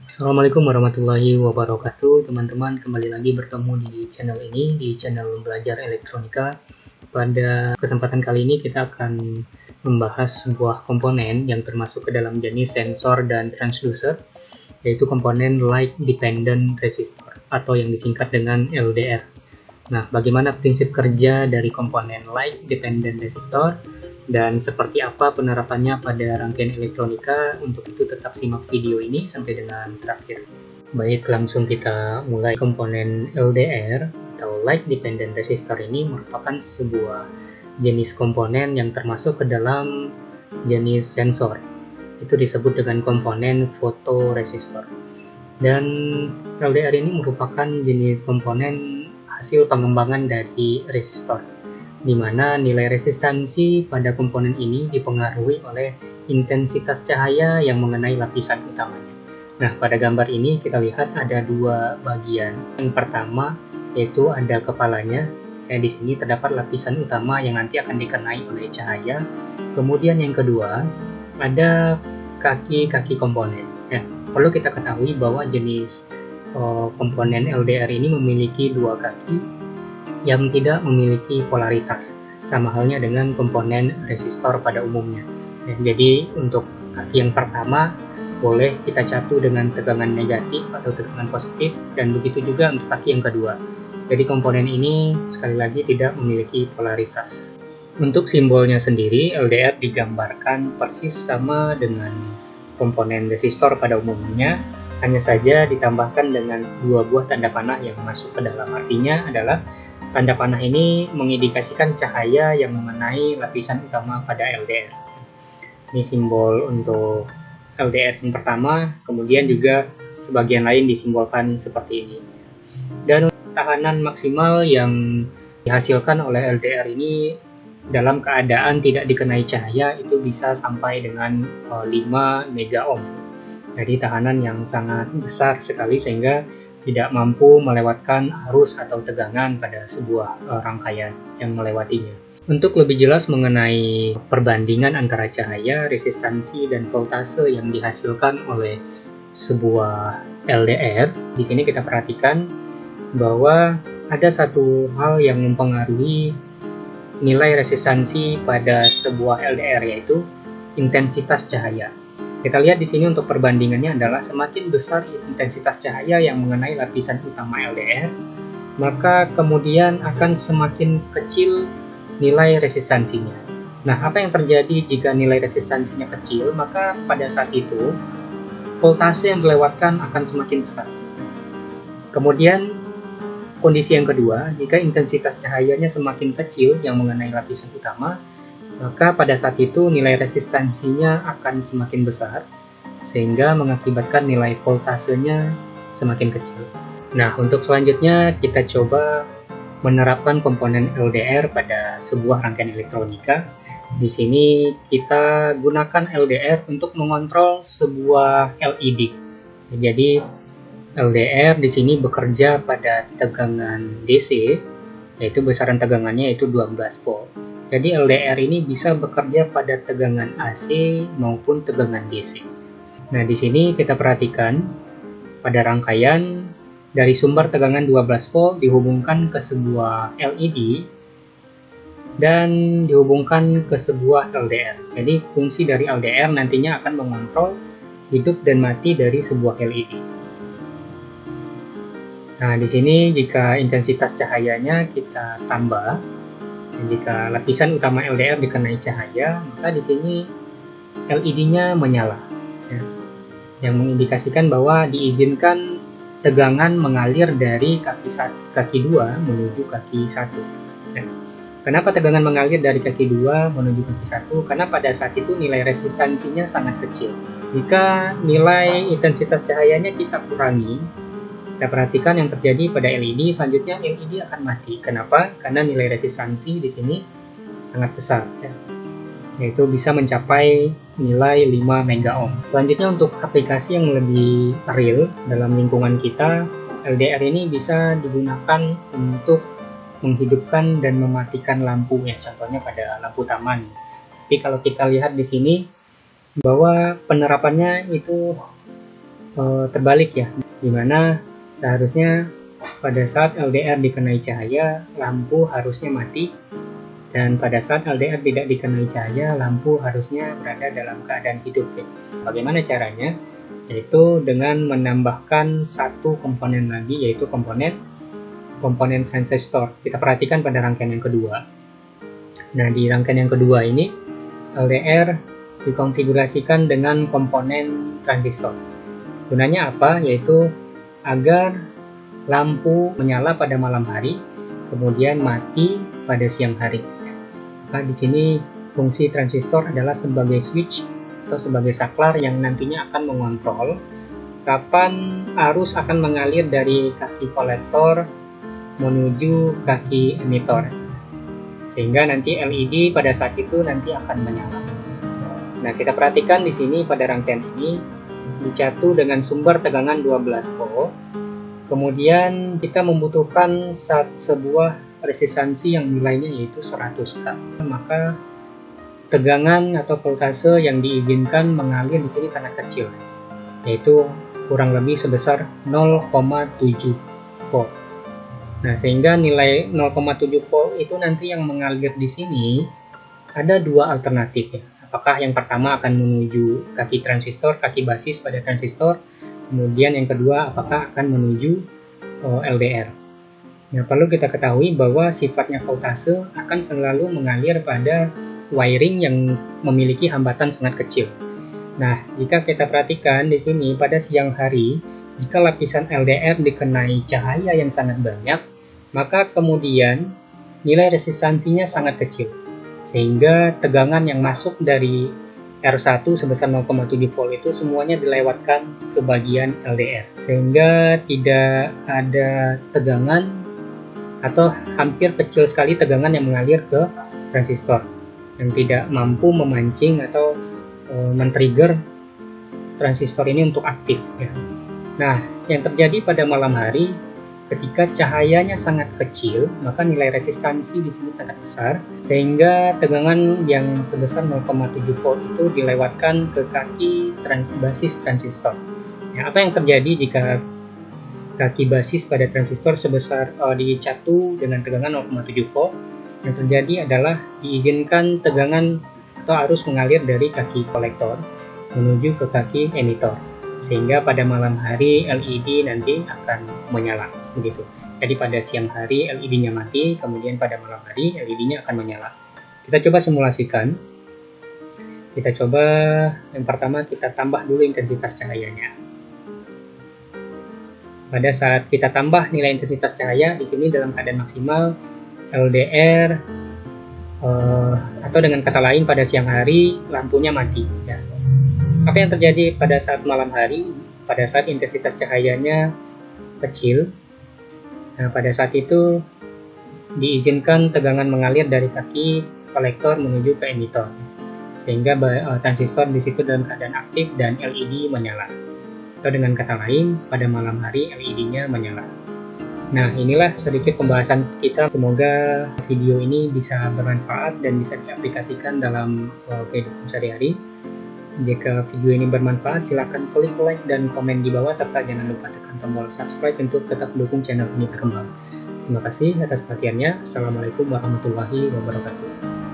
Assalamualaikum warahmatullahi wabarakatuh, teman-teman. Kembali lagi bertemu di channel ini, di channel Belajar Elektronika. Pada kesempatan kali ini kita akan membahas sebuah komponen yang termasuk ke dalam jenis sensor dan transducer, yaitu komponen Light Dependent Resistor atau yang disingkat dengan LDR. Nah, bagaimana prinsip kerja dari komponen Light Dependent Resistor dan seperti apa penerapannya pada rangkaian elektronika? Untuk itu tetap simak video ini sampai dengan terakhir. Baik, langsung kita mulai. Komponen LDR atau Light Dependent Resistor ini merupakan sebuah jenis komponen yang termasuk ke dalam jenis sensor. Itu disebut dengan komponen fotoresistor. Dan LDR ini merupakan jenis komponen hasil pengembangan dari resistor, di mana nilai resistansi pada komponen ini dipengaruhi oleh intensitas cahaya yang mengenai lapisan utamanya. Nah, pada gambar ini kita lihat ada dua bagian. Yang pertama yaitu ada kepalanya. Di sini terdapat lapisan utama yang nanti akan dikenai oleh cahaya. Kemudian yang kedua ada kaki-kaki komponen. Perlu kita ketahui bahwa jenis komponen LDR ini memiliki dua kaki yang tidak memiliki polaritas, sama halnya dengan komponen resistor pada umumnya. Jadi untuk kaki yang pertama boleh kita catu dengan tegangan negatif atau tegangan positif, dan begitu juga untuk kaki yang kedua. Jadi komponen ini sekali lagi tidak memiliki polaritas. Untuk simbolnya sendiri, LDR digambarkan persis sama dengan komponen resistor pada umumnya, hanya saja ditambahkan dengan dua buah tanda panah yang masuk ke dalam. Artinya adalah tanda panah ini mengindikasikan cahaya yang mengenai lapisan utama pada LDR. Ini simbol untuk LDR yang pertama, kemudian juga sebagian lain disimbolkan seperti ini. Dan tahanan maksimal yang dihasilkan oleh LDR ini dalam keadaan tidak dikenai cahaya itu bisa sampai dengan 5 mega ohm. Jadi tahanan yang sangat besar sekali sehingga tidak mampu melewatkan arus atau tegangan pada sebuah rangkaian yang melewatinya. Untuk lebih jelas mengenai perbandingan antara cahaya, resistansi, dan voltase yang dihasilkan oleh sebuah LDR, di sini kita perhatikan bahwa ada satu hal yang mempengaruhi nilai resistansi pada sebuah LDR, yaitu intensitas cahaya. Kita lihat di sini untuk perbandingannya adalah semakin besar intensitas cahaya yang mengenai lapisan utama LDR, maka kemudian akan semakin kecil nilai resistansinya. Nah, apa yang terjadi jika nilai resistansinya kecil? Maka pada saat itu voltase yang dilewatkan akan semakin besar. Kemudian kondisi yang kedua, jika intensitas cahayanya semakin kecil yang mengenai lapisan utama, maka pada saat itu nilai resistansinya akan semakin besar, sehingga mengakibatkan nilai voltasenya semakin kecil. Nah, untuk selanjutnya kita coba menerapkan komponen LDR pada sebuah rangkaian elektronika. Di sini kita gunakan LDR untuk mengontrol sebuah LED. Jadi LDR di sini bekerja pada tegangan DC, yaitu besaran tegangannya yaitu 12 volt. Jadi LDR ini bisa bekerja pada tegangan AC maupun tegangan DC. Nah, di sini kita perhatikan pada rangkaian dari sumber tegangan 12 volt dihubungkan ke sebuah LED dan dihubungkan ke sebuah LDR. Jadi fungsi dari LDR nantinya akan mengontrol hidup dan mati dari sebuah LED. Nah, di sini jika intensitas cahayanya kita tambah, jika lapisan utama LDR dikenai cahaya, maka di sini LED-nya menyala, yang mengindikasikan bahwa diizinkan tegangan mengalir dari kaki 2 menuju kaki 1. Kenapa tegangan mengalir dari kaki 2 menuju kaki 1? Karena pada saat itu nilai resistansinya sangat kecil. Jika nilai intensitas cahayanya kita kurangi, kita perhatikan yang terjadi pada LED, selanjutnya LED akan mati. Kenapa? Karena nilai resistansi di sini sangat besar, yaitu bisa mencapai nilai 5 mega ohm. Selanjutnya untuk aplikasi yang lebih real dalam lingkungan kita, LDR ini bisa digunakan untuk menghidupkan dan mematikan lampu, contohnya pada lampu taman. Tapi kalau kita lihat di sini bahwa penerapannya itu terbalik ya, dimana seharusnya pada saat LDR dikenai cahaya, lampu harusnya mati, dan pada saat LDR tidak dikenai cahaya, lampu harusnya berada dalam keadaan hidup ya. Bagaimana caranya? Yaitu dengan menambahkan satu komponen lagi, yaitu komponen transistor. Kita perhatikan pada rangkaian yang kedua. Nah, di rangkaian yang kedua ini LDR dikonfigurasikan dengan komponen transistor. Gunanya apa? Yaitu agar lampu menyala pada malam hari, kemudian mati pada siang hari. Maka di sini fungsi transistor adalah sebagai switch atau sebagai saklar yang nantinya akan mengontrol kapan arus akan mengalir dari kaki kolektor menuju kaki emitor. Sehingga nanti LED pada saat itu nanti akan menyala. Nah, kita perhatikan di sini pada rangkaian ini dicatu dengan sumber tegangan 12 volt. Kemudian kita membutuhkan sebuah resistansi yang nilainya yaitu 100K. Maka tegangan atau voltase yang diizinkan mengalir di sini sangat kecil, yaitu kurang lebih sebesar 0,7 volt. Nah, sehingga nilai 0,7 volt itu nanti yang mengalir di sini ada dua alternatif ya. Apakah yang pertama akan menuju kaki transistor, kaki basis pada transistor, kemudian yang kedua apakah akan menuju LDR. Nah, perlu kita ketahui bahwa sifatnya voltase akan selalu mengalir pada wiring yang memiliki hambatan sangat kecil. Nah, jika kita perhatikan di sini pada siang hari, jika lapisan LDR dikenai cahaya yang sangat banyak, maka kemudian nilai resistansinya sangat kecil. Sehingga tegangan yang masuk dari R1 sebesar 0,7 volt itu semuanya dilewatkan ke bagian LDR. Sehingga tidak ada tegangan atau hampir kecil sekali tegangan yang mengalir ke transistor, yang tidak mampu memancing atau men-trigger transistor ini untuk aktif ya. Nah, yang terjadi pada malam hari ketika cahayanya sangat kecil, maka nilai resistansi di sini sangat besar, sehingga tegangan yang sebesar 0,7 volt itu dilewatkan ke kaki basis transistor. Ya, apa yang terjadi jika kaki basis pada transistor sebesar dicatu dengan tegangan 0,7 volt? Yang terjadi adalah diizinkan tegangan atau arus mengalir dari kaki kolektor menuju ke kaki emitor, sehingga pada malam hari LED nanti akan menyala begitu. Jadi pada siang hari LED-nya mati, kemudian pada malam hari LED-nya akan menyala. Kita coba simulasikan. Kita coba yang pertama kita tambah dulu intensitas cahayanya. Pada saat kita tambah nilai intensitas cahaya di sini dalam keadaan maksimal, LDR atau dengan kata lain pada siang hari lampunya mati ya. Apa yang terjadi pada saat malam hari? Pada saat intensitas cahayanya kecil, nah pada saat itu diizinkan tegangan mengalir dari kaki kolektor menuju ke emitor, sehingga transistor di situ dalam keadaan aktif dan LED menyala. Atau dengan kata lain, pada malam hari LED-nya menyala. Nah, inilah sedikit pembahasan kita. Semoga video ini bisa bermanfaat dan bisa diaplikasikan dalam kehidupan sehari-hari. Jika video ini bermanfaat, silakan klik like dan komen di bawah, serta jangan lupa tekan tombol subscribe untuk tetap mendukung channel ini berkembang. Terima kasih atas perhatiannya. Assalamualaikum warahmatullahi wabarakatuh.